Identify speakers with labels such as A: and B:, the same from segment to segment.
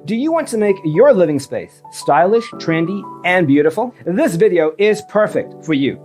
A: Do you want to make your living space stylish, trendy, and beautiful? This video is perfect for you.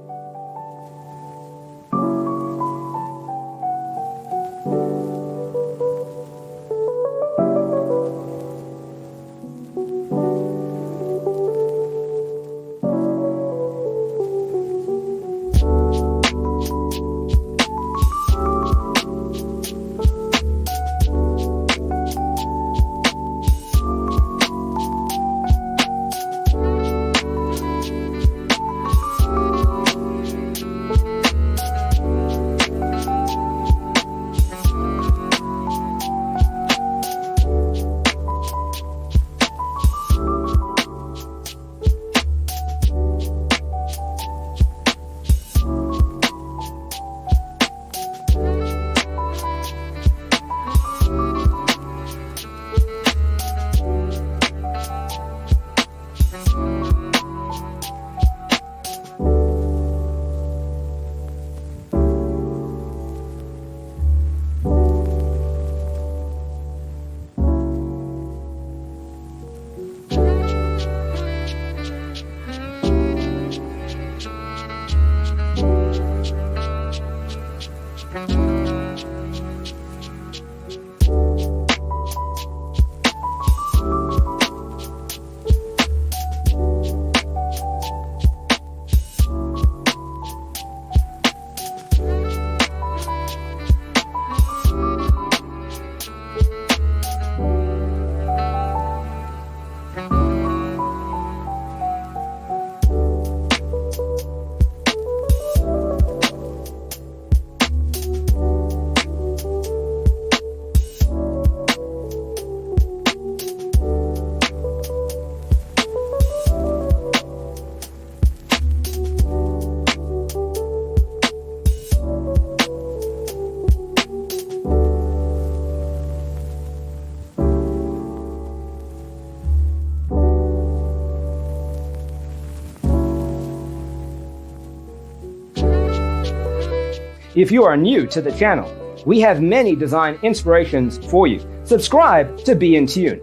A: If you are new to the channel, we have many design inspirations for you. Subscribe to be in tune.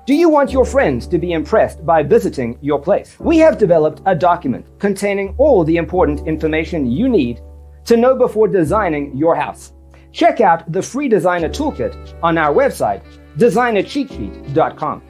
A: Do you want your friends to be impressed by visiting your place? We have developed a document containing all the important information you need to know before designing your house. Check out the free designer toolkit on our website, designercheatsheet.com.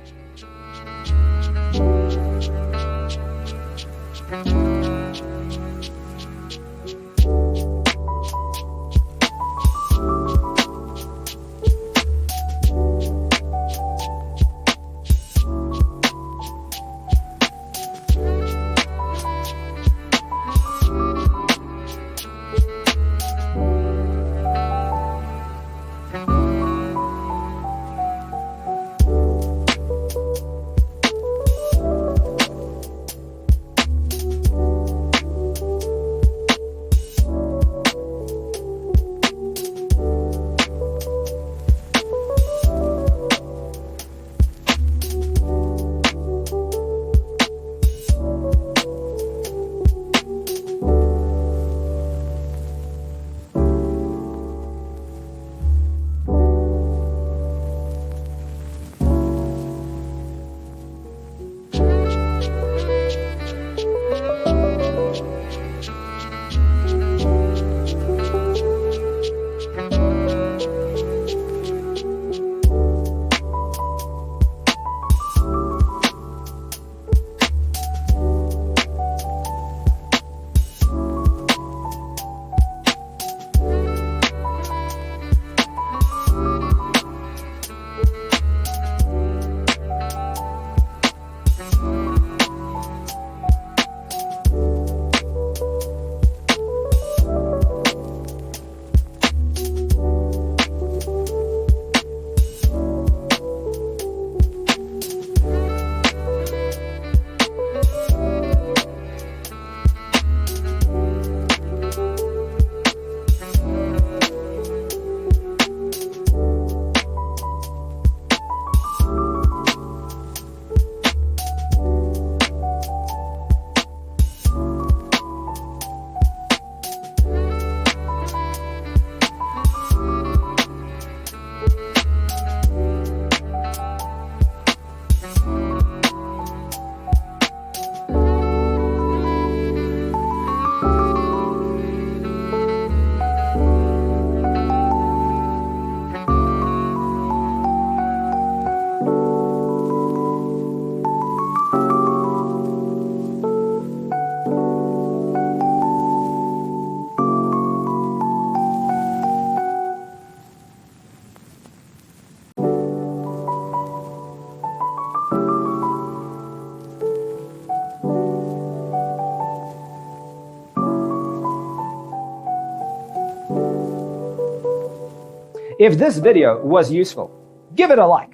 A: If this video was useful, give it a like.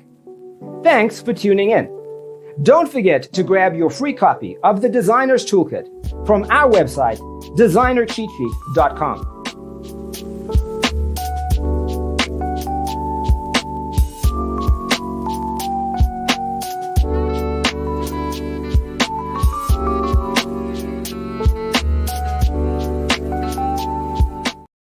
A: Thanks for tuning in. Don't forget to grab your free copy of the Designer's Toolkit from our website, designercheatsheet.com.